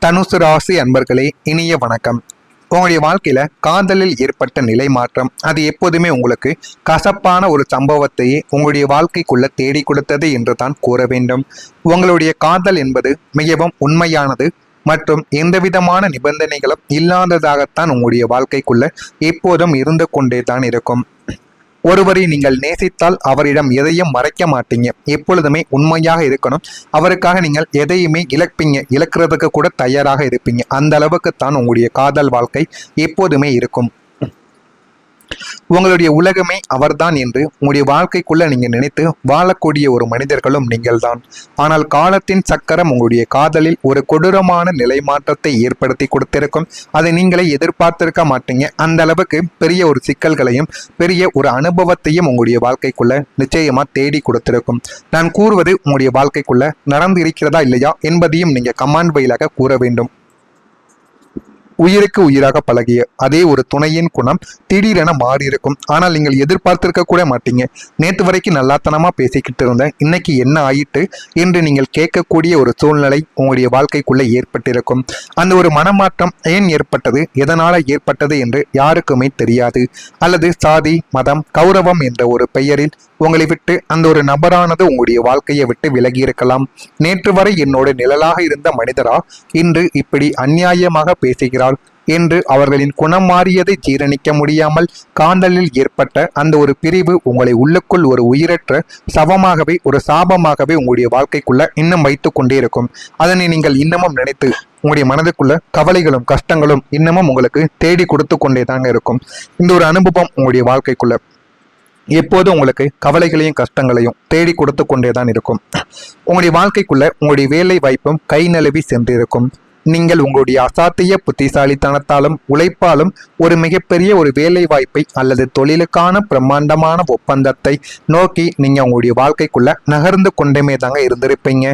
தனுசு ராசி அன்பர்களே, இனிய வணக்கம். உங்களுடைய வாழ்க்கையில காதலில் ஏற்பட்ட நிலை மாற்றம் அது எப்போதுமே உங்களுக்கு கசப்பான ஒரு சம்பவத்தையே உங்களுடைய வாழ்க்கைக்குள்ள தேடி கொடுத்தது என்று தான் கூற வேண்டும். உங்களுடைய காதல் என்பது மிகவும் உண்மையானது மற்றும் எந்தவிதமான நிபந்தனைகளும் இல்லாததாகத்தான் உங்களுடைய வாழ்க்கைக்குள்ள எப்போதும் இருந்து கொண்டே தான் இருக்கும். ஒருவரை நீங்கள் நேசித்தால் அவரிடம் எதையும் மறைக்க மாட்டீங்க, எப்பொழுதுமே உண்மையாக இருக்கணும். அவருக்காக நீங்கள் எதையுமே இழக்கிறதுக்கு கூட தயாராக இருப்பீங்க. அந்த அளவுக்கு தான் உங்களுடைய காதல் வாழ்க்கை எப்போதுமே இருக்கும். உங்களுடைய உலகமே அவர்தான் என்று உங்களுடைய வாழ்க்கைக்குள்ள நீங்க நினைத்து வாழக்கூடிய ஒரு மனிதர்களும் நீங்கள் தான். ஆனால் காலத்தின் சக்கரம் உங்களுடைய காதலில் ஒரு கொடூரமான நிலை மாற்றத்தை ஏற்படுத்தி கொடுத்திருக்கும். அதை நீங்களே எதிர்பார்த்திருக்க மாட்டீங்க. அந்த அளவுக்கு பெரிய ஒரு சிக்கல்களையும் பெரிய ஒரு அனுபவத்தையும் உங்களுடைய வாழ்க்கைக்குள்ள நிச்சயமா தேடி கொடுத்திருக்கும். நான் கூறுவது உங்களுடைய வாழ்க்கைக்குள்ள நடந்து இருக்கிறதா இல்லையா என்பதையும் நீங்க கமெண்ட் வாயிலாக கூற வேண்டும். உயிருக்கு உயிராக பழகிய அதே ஒரு துணையின் குணம் திடீரென மாறி இருக்கும். ஆனால் நீங்கள் எதிர்பார்த்திருக்க கூட மாட்டீங்க. நேற்று வரைக்கும் நல்லாத்தனமா பேசிக்கிட்டு இருந்த இன்னைக்கு என்ன ஆயிட்டு என்று நீங்கள் கேட்கக்கூடிய ஒரு சூழ்நிலை உங்களுடைய வாழ்க்கைக்குள்ள ஏற்பட்டிருக்கும். அந்த ஒரு மனமாற்றம் ஏன் ஏற்பட்டது, எதனால ஏற்பட்டது என்று யாருக்குமே தெரியாது. அல்லது சாதி, மதம், கௌரவம் என்ற ஒரு பெயரில் உங்களை விட்டு அந்த ஒரு நபரானது உங்களுடைய வாழ்க்கையை விட்டு விலகி இருக்கலாம். நேற்று வரை என்னோட நிழலாக இருந்த மனிதரா இன்று இப்படி அநியாயமாக பேசுகிறார் என்று அவர்களின் குணம் மாறியதை ஜீரணிக்க முடியாமல் காதலில் ஏற்பட்ட அந்த ஒரு பிரிவு உங்களை உள்ளுக்குள் ஒரு உயிரற்ற சவமாகவே, ஒரு சாபமாகவே உங்களுடைய வாழ்க்கைக்குள்ள இன்னும் வைத்து கொண்டே இருக்கும். அதனை நீங்கள் இன்னமும் நினைத்து உங்களுடைய மனதுக்குள்ள கவலைகளும் கஷ்டங்களும் இன்னமும் உங்களுக்கு தேடி கொடுத்து கொண்டே தாங்க இருக்கும். இந்த ஒரு அனுபவம் உங்களுடைய வாழ்க்கைக்குள்ள எப்போதும் உங்களுக்கு கவலைகளையும் கஷ்டங்களையும் தேடி கொடுத்து கொண்டே தான் இருக்கும். உங்களுடைய வாழ்க்கைக்குள்ள உங்களுடைய வேலை வாய்ப்பும் கை நழுவி சென்றிருக்கும். நீங்கள் உங்களுடைய அசாத்திய புத்திசாலித்தனத்தாலும் உழைப்பாலும் ஒரு மிகப்பெரிய ஒரு வேலை வாய்ப்பை அல்லது தொழிலுக்கான பிரம்மாண்டமான ஒப்பந்தத்தை நோக்கி நீங்க உங்களுடைய வாழ்க்கைக்குள்ள நகர்ந்து கொண்டே தாங்க இருந்திருப்பீங்க.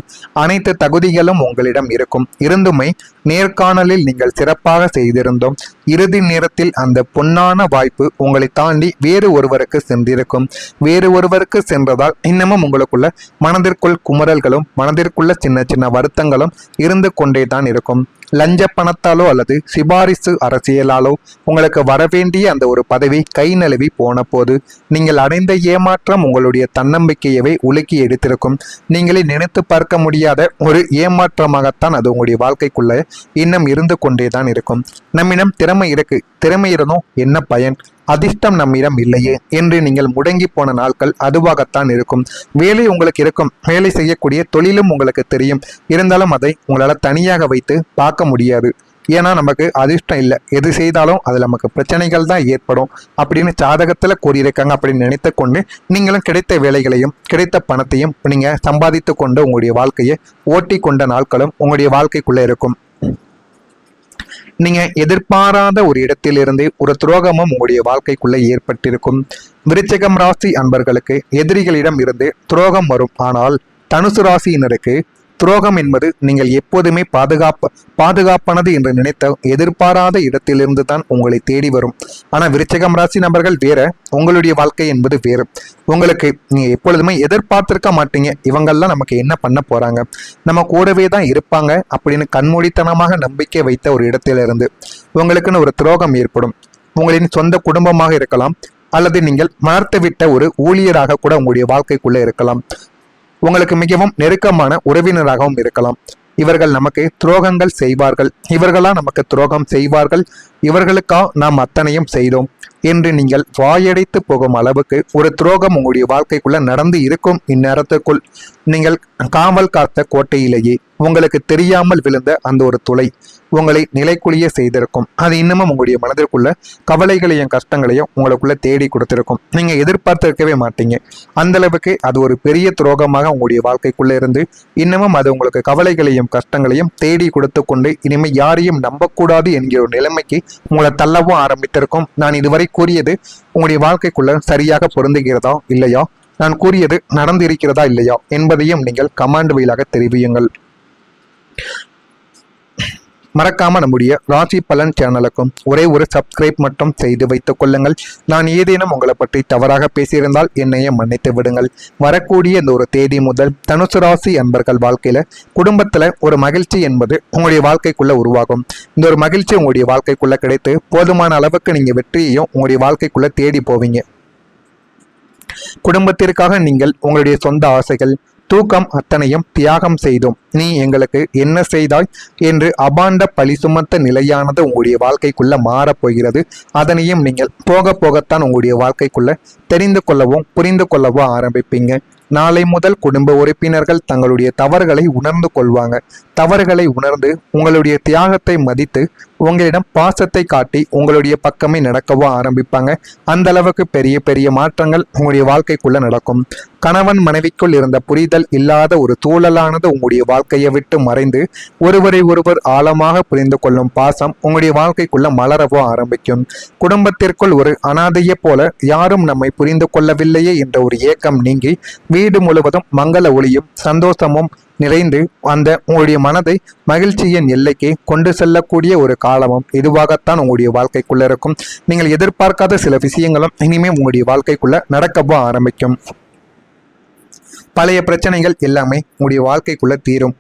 அனைத்து தகுதிகளும் உங்களிடம் இருக்கும். இருந்துமே நேர்காணலில் நீங்கள் சிறப்பாக செய்திருந்தோம். இறுதி நேரத்தில் அந்த பொன்னான வாய்ப்பு உங்களை தாண்டி வேறு ஒருவருக்கு சென்றிருக்கும். வேறு ஒருவருக்கு சென்றதால் இன்னமும் உங்களுக்குள்ள மனதிற்குள் குமுறல்களும் மனதிற்குள்ள சின்ன சின்ன வருத்தங்களும் இருந்து கொண்டே தான் இருக்கும். லஞ்ச பணத்தாலோ அல்லது சிபாரிசு அரசியலாலோ உங்களுக்கு வரவேண்டிய அந்த ஒரு பதவி கை நழுவி போன போது நீங்கள் அடைந்த ஏமாற்றம் உங்களுடைய தன்னம்பிக்கையவே உலுக்கி எடுத்திருக்கும். நீங்களே நினைத்து பார்க்க முடியாத ஒரு ஏமாற்றமாகத்தான் அது உங்களுடைய வாழ்க்கைக்குள்ள இன்னும் இருந்து கொண்டே தான் இருக்கும். நம்மிடம் திறமை இருக்கு, திறமை இருந்தும் என்ன பயன், அதிர்ஷ்டம் நம்மிடம் இல்லையே என்று நீங்கள் முடங்கி போன நாட்கள் அதுவாகத்தான் இருக்கும். வேலை உங்களுக்கு இருக்கும், வேலை செய்யக்கூடிய தொழிலும் உங்களுக்கு தெரியும். இருந்தாலும் அதை உங்களால் தனியாக வைத்து பார்க்க முடியாது. ஏன்னா நமக்கு அதிர்ஷ்டம் இல்லை, எது செய்தாலும் அதில் நமக்கு பிரச்சனைகள் தான் ஏற்படும் அப்படின்னு ஜாதகத்தில் கூறியிருக்காங்க அப்படின்னு நினைத்து கொண்டு நீங்களும் கிடைத்த வேலைகளையும் கிடைத்த பணத்தையும் நீங்கள் சம்பாதித்து கொண்டு உங்களுடைய வாழ்க்கையை ஓட்டி கொண்ட நாட்களும் உங்களுடைய வாழ்க்கைக்குள்ளே இருக்கும். நீங்க எதிர்பாராத ஒரு இடத்திலிருந்து ஒரு துரோகமும் உங்களுடைய வாழ்க்கைக்குள்ள ஏற்பட்டிருக்கும். விருச்சிகம் ராசி அன்பர்களுக்கு எதிரிகளிடம் இருந்து துரோகம் வரும். ஆனால் தனுசு ராசியினருக்கு துரோகம் என்பது நீங்கள் எப்போதுமே பாதுகாப்பானது என்று நினைத்த எதிர்பாராத இடத்திலிருந்து தான் உங்களை தேடி வரும். ஆனா விருச்சிகம் ராசி நபர்கள் வேற, உங்களுடைய வாழ்க்கை என்பது வேறு. உங்களுக்கு நீங்க எப்பொழுதுமே எதிர்பார்த்திருக்க மாட்டீங்க, இவங்கெல்லாம் நமக்கு என்ன பண்ண போறாங்க, நம்ம கூடவே தான் இருப்பாங்க அப்படின்னு கண்மூடித்தனமாக நம்பிக்கை வைத்த ஒரு இடத்திலிருந்து உங்களுக்குன்னு ஒரு துரோகம் ஏற்படும். உங்களின் சொந்த குடும்பமாக இருக்கலாம், அல்லது நீங்கள் மறத்து விட்ட ஒரு ஊழியராக கூட உங்களுடைய வாழ்க்கைக்குள்ள இருக்கலாம். உங்களுக்கு மிகவும் நெருக்கமான உறவினராகவும் இருக்கலாம். இவர்கள் நமக்கு துரோகங்கள் செய்வார்கள், இவர்களா நமக்கு துரோகம் செய்வார்கள், இவர்களுக்கா நாம் அத்தனையும் செய்தோம் என்று நீங்கள் வாயடைத்து போகும் அளவுக்கு ஒரு துரோகம் உங்களுடைய வாழ்க்கைக்குள்ள நடந்து இருக்கும். இந்நேரத்துக்குள் நீங்கள் காவல் காத்த கோட்டையிலேயே உங்களுக்கு தெரியாமல் விழுந்த அந்த ஒரு துளை உங்களை நிலைக்குழிய செய்திருக்கும். அது இன்னமும் உங்களுடைய மனதிற்குள்ள கவலைகளையும் கஷ்டங்களையும் உங்களுக்குள்ள தேடி கொடுத்திருக்கும். நீங்க எதிர்பார்த்திருக்கவே மாட்டீங்க. அந்த அளவுக்கு அது ஒரு பெரிய துரோகமாக உங்களுடைய வாழ்க்கைக்குள்ள இருந்து இன்னமும் அது உங்களுக்கு கவலைகளையும் கஷ்டங்களையும் தேடி கொடுத்து கொண்டு இனிமேல் யாரையும் நம்பக்கூடாது என்கிற ஒரு நிலைமைக்கு உங்களை தள்ளவும் ஆரம்பித்திருக்கும். நான் இதுவரை கூறியது உங்களுடைய வாழ்க்கைக்குள்ள சரியாக பொருந்துகிறதா இல்லையா, நான் கூறியது நடந்து இருக்கிறதா இல்லையா என்பதையும் நீங்கள் கமெண்ட் வாயிலாக தெரிவியுங்கள். மறக்காம நம்முடைய ராசி பலன் சேனலுக்கும் ஒரே ஒரு சப்ஸ்கிரைப் மட்டும் செய்து வைத்துக் கொள்ளுங்கள். நான் ஏதேனும் உங்களை பற்றி தவறாக பேசியிருந்தால் என்னையே மன்னித்து விடுங்கள். வரக்கூடிய இந்த ஒரு தேதி முதல் தனுசு ராசி அன்பர்கள் வாழ்க்கையில குடும்பத்துல ஒரு மகிழ்ச்சி என்பது உங்களுடைய வாழ்க்கைக்குள்ள உருவாகும். இந்த ஒரு மகிழ்ச்சி உங்களுடைய வாழ்க்கைக்குள்ள கிடைத்து போதுமான அளவுக்கு நீங்க வெற்றியையும் உங்களுடைய வாழ்க்கைக்குள்ள தேடி போவீங்க. குடும்பத்திற்காக நீங்கள் உங்களுடைய சொந்த ஆசைகள் தூக்கம் அத்தனையும் தியாகம் செய்தோம், நீ எங்களுக்கு என்ன செய்தாய் என்று அபாண்ட பழி சுமத்த நிலையானது உங்களுடைய வாழ்க்கைக்குள்ள மாறப்போகிறது. அதனையும் நீங்கள் போக போகத்தான் உங்களுடைய வாழ்க்கைக்குள்ள தெரிந்து கொள்ளவும் புரிந்து கொள்ளவும் ஆரம்பிப்பீங்க. நாளை முதல் குடும்ப உறுப்பினர்கள் தங்களுடைய தவறுகளை உணர்ந்து கொள்வாங்க. தவறுகளை உணர்ந்து உங்களுடைய தியாகத்தை மதித்து உங்களிடம் பாசத்தை காட்டி உங்களுடைய பக்கமே நடக்கவும் ஆரம்பிப்பாங்க. அந்த அளவுக்கு பெரிய பெரிய மாற்றங்கள் உங்களுடைய வாழ்க்கைக்குள்ள நடக்கும். கணவன் மனைவிக்குள் இருந்த புரிதல் இல்லாத ஒரு சூழலானது உங்களுடைய வாழ்க்கையை விட்டு மறைந்து ஒருவரை ஒருவர் ஆழமாக புரிந்து கொள்ளும் பாசம் உங்களுடைய வாழ்க்கைக்குள்ள மலரவோ ஆரம்பிக்கும். குடும்பத்திற்குள் ஒரு அனாதையை போல யாரும் நம்மை புரிந்து கொள்ளவில்லையே என்ற ஒரு ஏக்கம் நீங்கி வீடு முழுவதும் மங்கள ஒளியும் சந்தோஷமும் நிறைந்து அந்த உங்களுடைய மனதை மகிழ்ச்சியின் எல்லைக்கு கொண்டு செல்லக்கூடிய ஒரு காலமும் இதுவாகத்தான் உங்களுடைய வாழ்க்கைக்குள்ள இருக்கும். நீங்கள் எதிர்பார்க்காத சில விஷயங்களும் இனிமேல் உங்களுடைய வாழ்க்கைக்குள்ள நடக்கவோ ஆரம்பிக்கும். பழைய பிரச்சனைகள் எல்லாமே உங்களுடைய வாழ்க்கைக்குள்ள தீரும்.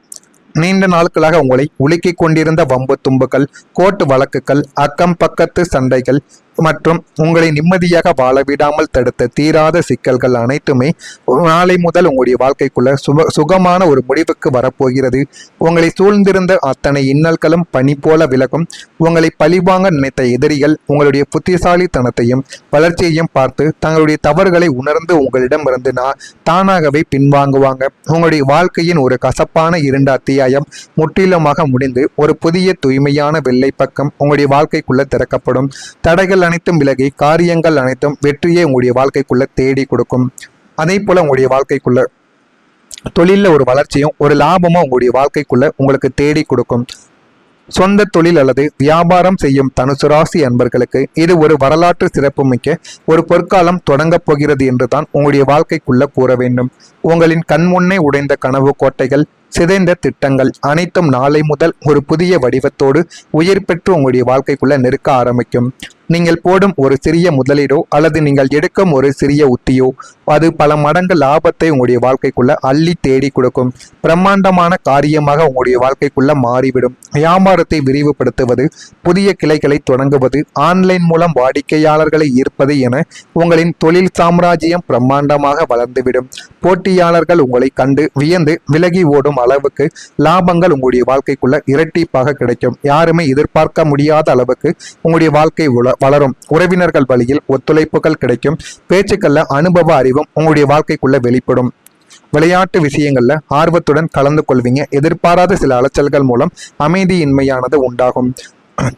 நீண்ட நாட்களாக உங்களை உலுக்கிக் கொண்டிருந்த வம்பு தும்புகள், கோர்ட்டு வழக்குகள், அக்கம் பக்கத்து சண்டைகள் மற்றும் உங்களை நிம்மதியாக வாழ விடாமல் தடுத்த தீராத சிக்கல்கள் அனைத்துமே நாளை முதல் உங்களுடைய வாழ்க்கைக்குள்ள சுகமான ஒரு முடிவுக்கு வரப்போகிறது. உங்களை சூழ்ந்திருந்த அத்தனை இன்னல்களும் பனி போல விலகும். உங்களை பழிவாங்க நினைத்த எதிரிகள் உங்களுடைய புத்திசாலித்தனத்தையும் வளர்ச்சியையும் பார்த்து தங்களுடைய தவறுகளை உணர்ந்து உங்களிடமிருந்து தானாகவே பின்வாங்குவாங்க. உங்களுடைய வாழ்க்கையின் ஒரு கசப்பான இரண்டு அத்தியாயம் முற்றிலுமாக முடிந்து ஒரு புதிய தூய்மையான வெள்ளை பக்கம் உங்களுடைய வாழ்க்கைக்குள்ள திறக்கப்படும். தடைகள் அனைத்தும் விலகி காரியங்கள் அனைத்தும் வெற்றியை உங்களுடைய வாழ்க்கைக்குள்ள தேடி கொடுக்கும். அதே போல உங்களுடைய வாழ்க்கைக்குள்ள தொழில ஒரு வளர்ச்சியும் ஒரு லாபமும் உங்களுடைய வாழ்க்கைக்குள்ள உங்களுக்கு தேடி கொடுக்கும். சொந்த தொழில் அல்லது வியாபாரம் செய்யும் தனுசு ராசி அன்பர்களுக்கு இது ஒரு வரலாற்று சிறப்புமிக்க ஒரு பொற்காலம் தொடங்கப் போகிறது என்றுதான் உங்களுடைய வாழ்க்கைக்குள்ள கூற வேண்டும். உங்களின் கண்முன்னே உடைந்த கனவு கோட்டைகள், சிதைந்த திட்டங்கள் அனைத்தும் நாளை முதல் ஒரு புதிய வடிவத்தோடு உயிர் பெற்று உங்களுடைய வாழ்க்கைக்குள்ள நெருக்க ஆரம்பிக்கும். நீங்கள் போடும் ஒரு சிறிய முதலீடோ அல்லது நீங்கள் எடுக்கும் ஒரு சிறிய உத்தியோ அது பல மடங்கு லாபத்தை உங்களுடைய வாழ்க்கைக்குள்ள அள்ளி தேடி கொடுக்கும். பிரம்மாண்டமான காரியமாக உங்களுடைய வாழ்க்கைக்குள்ள மாறிவிடும். வியாபாரத்தை விரிவுபடுத்துவது, புதிய கிளைகளை தொடங்குவது, ஆன்லைன் மூலம் வாடிக்கையாளர்களை ஈர்ப்பது என உங்களின் தொழில் சாம்ராஜ்யம் பிரம்மாண்டமாக வளர்ந்துவிடும். போட்டியாளர்கள் உங்களை கண்டு வியந்து விலகி ஓடும் அளவுக்கு லாபங்கள் உங்களுடைய வாழ்க்கைக்குள்ள இரட்டிப்பாக கிடைக்கும். யாருமே எதிர்பார்க்க முடியாத அளவுக்கு உங்களுடைய வாழ்க்கை வளரும். உறவினர்கள் வழியில் ஒத்துழைப்புகள் கிடைக்கும். பேச்சுக்கள்ல அனுபவ அறிவும் உங்களுடைய வாழ்க்கைக்குள்ள வெளிப்படும். விளையாட்டு விஷயங்கள்ல ஆர்வத்துடன் கலந்து கொள்வீங்க. எதிர்பாராத சில அலைச்சல்கள் மூலம் அமைதியின்மையானது உண்டாகும்.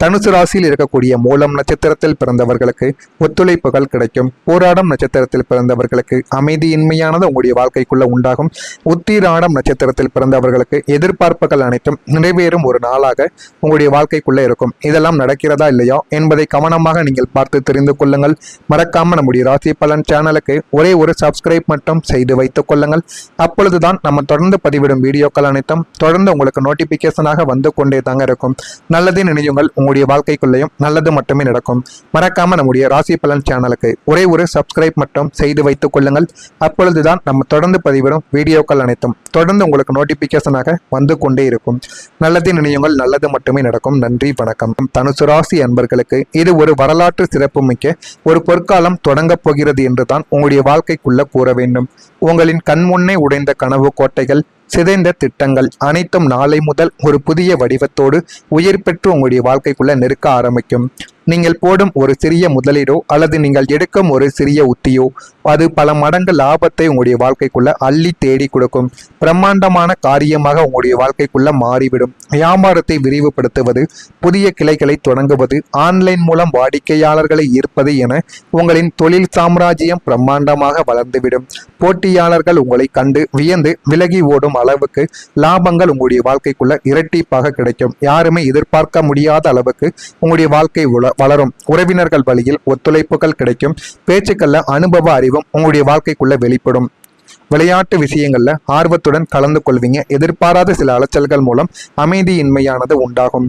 தனுசு ராசியில் இருக்கக்கூடிய மூலம் நட்சத்திரத்தில் பிறந்தவர்களுக்கு ஒத்துழைப்புகள் கிடைக்கும். போராடம் நட்சத்திரத்தில் பிறந்தவர்களுக்கு அமைதியின்மையானது உங்களுடைய வாழ்க்கைக்குள்ள உண்டாகும். உத்திராடம் நட்சத்திரத்தில் பிறந்தவர்களுக்கு எதிர்பார்ப்புகள் அனைத்தும் நிறைவேறும் ஒரு நாளாக உங்களுடைய வாழ்க்கைக்குள்ள இருக்கும். இதெல்லாம் நடக்கிறதா இல்லையா என்பதை கவனமாக நீங்கள் பார்த்து தெரிந்து கொள்ளுங்கள். மறக்காம நம்முடைய ராசி பலன் சேனலுக்கு ஒரே ஒரு சப்ஸ்கிரைப் மட்டும் செய்து வைத்துக் கொள்ளுங்கள். அப்பொழுதுதான் நம்ம தொடர்ந்து பதிவிடும் வீடியோக்கள் அனைத்தும் தொடர்ந்து உங்களுக்கு நோட்டிபிகேஷனாக வந்து கொண்டே தாங்க இருக்கும். நல்லதே நினையுங்கள், உங்களுடைய வாழ்க்கைக்குள்ளேயும் நல்லது மட்டுமே நடக்கும். மறக்காம நம்முடைய ராசி பலன் சேனலுக்கு ஒரே ஒரு சப்ஸ்கிரைப் மட்டும் செய்து வைத்துக் கொள்ளுங்கள். அப்பொழுதுதான் நம்ம தொடர்ந்து பதிவிடும் வீடியோக்கள் அனைத்தும் தொடர்ந்து உங்களுக்கு நோட்டிபிகேஷனாக வந்து கொண்டே இருக்கும். நல்லதே நினையுங்கள், நல்லது மட்டுமே நடக்கும். நன்றி, வணக்கம். தனுசு ராசி அன்பர்களுக்கு இது ஒரு வரலாற்று சிறப்புமிக்க ஒரு பொற்காலம் தொடங்கப் போகிறது என்றுதான் உங்களுடைய வாழ்க்கைக்குள்ள கூற வேண்டும். உங்களின் கண்முன்னே உடைந்த கனவு கோட்டைகள், சிதைந்த திட்டங்கள் அனைத்தும் நாளை முதல் ஒரு புதிய வடிவத்தோடு உயிர் பெற்று உங்களுடைய வாழ்க்கைக்குள்ள நெருக்க ஆரம்பிக்கும். நீங்கள் போடும் ஒரு சிறிய முதலீடோ அல்லது நீங்கள் எடுக்கும் ஒரு சிறிய உத்தியோ அது பல மடங்கு லாபத்தை உங்களுடைய வாழ்க்கைக்குள்ள அள்ளி தேடி கொடுக்கும். பிரம்மாண்டமான காரியமாக உங்களுடைய வாழ்க்கைக்குள்ள மாறிவிடும். வியாபாரத்தை விரிவுபடுத்துவது, புதிய கிளைகளை தொடங்குவது, ஆன்லைன் மூலம் வாடிக்கையாளர்களை ஈர்ப்பது என உங்களின் தொழில் சாம்ராஜ்யம் பிரம்மாண்டமாக வளர்ந்துவிடும். போட்டியாளர்கள் உங்களை கண்டு வியந்து விலகி ஓடும் அளவுக்கு லாபங்கள் உங்களுடைய வாழ்க்கைக்குள்ள இரட்டிப்பாக கிடைக்கும். யாருமே எதிர்பார்க்க முடியாத அளவுக்கு உங்களுடைய வாழ்க்கை வளரும். உறவினர்கள் வழியில் ஒத்துழைப்புகள் கிடைக்கும். பேச்சுக்கள்ல அனுபவ அறிவும் உங்களுடைய வாழ்க்கைக்குள்ள வெளிப்படும். விளையாட்டு விஷயங்கள்ல ஆர்வத்துடன் கலந்து கொள்வீங்க. எதிர்பாராத சில அலைச்சல்கள் மூலம் அமைதியின்மையானது உண்டாகும்.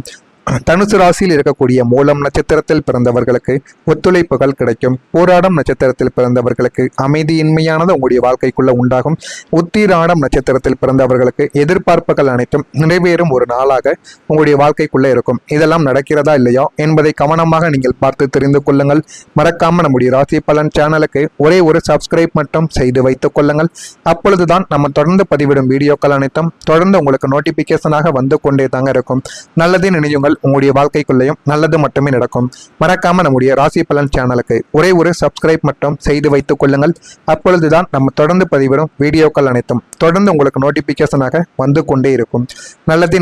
தனுசு ராசியில் இருக்கக்கூடிய மூலம் நட்சத்திரத்தில் பிறந்தவர்களுக்கு ஒத்துழைப்புகள் கிடைக்கும். போராடம் நட்சத்திரத்தில் பிறந்தவர்களுக்கு அமைதியின்மையானது உங்களுடைய வாழ்க்கைக்குள்ள உண்டாகும். உத்திராடம் நட்சத்திரத்தில் பிறந்தவர்களுக்கு எதிர்பார்ப்புகள் அனைத்தும் நிறைவேறும் ஒரு நாளாக உங்களுடைய வாழ்க்கைக்குள்ள இருக்கும். இதெல்லாம் நடக்கிறதா இல்லையா என்பதை கவனமாக நீங்கள் பார்த்து தெரிந்து கொள்ளுங்கள். மறக்காம நம்முடைய ராசி பலன் சேனலுக்கு ஒரே ஒரு சப்ஸ்கிரைப் மட்டும் செய்து வைத்துக் கொள்ளுங்கள். அப்பொழுதுதான் நம்ம தொடர்ந்து பதிவிடும் வீடியோக்கள் அனைத்தும் தொடர்ந்து உங்களுக்கு நோட்டிபிகேஷனாக வந்து கொண்டே தாங்க இருக்கும். நல்லதே நினையுங்கள், உங்களுடைய வாழ்க்கைக்குள்ளேயும் நல்லது மட்டுமே நடக்கும். மறக்காம நம்முடைய ராசி பலன் சேனலுக்கு ஒரே ஒரு சப்ஸ்கிரைப் மட்டும் செய்து வைத்துக் கொள்ளுங்கள். அப்பொழுதுதான் நம்ம தொடர்ந்து பதிவிடும் வீடியோக்கள் அனைத்தும் தொடர்ந்து உங்களுக்கு நோட்டிபிகேஷனாக வந்து கொண்டே இருக்கும். நல்லதே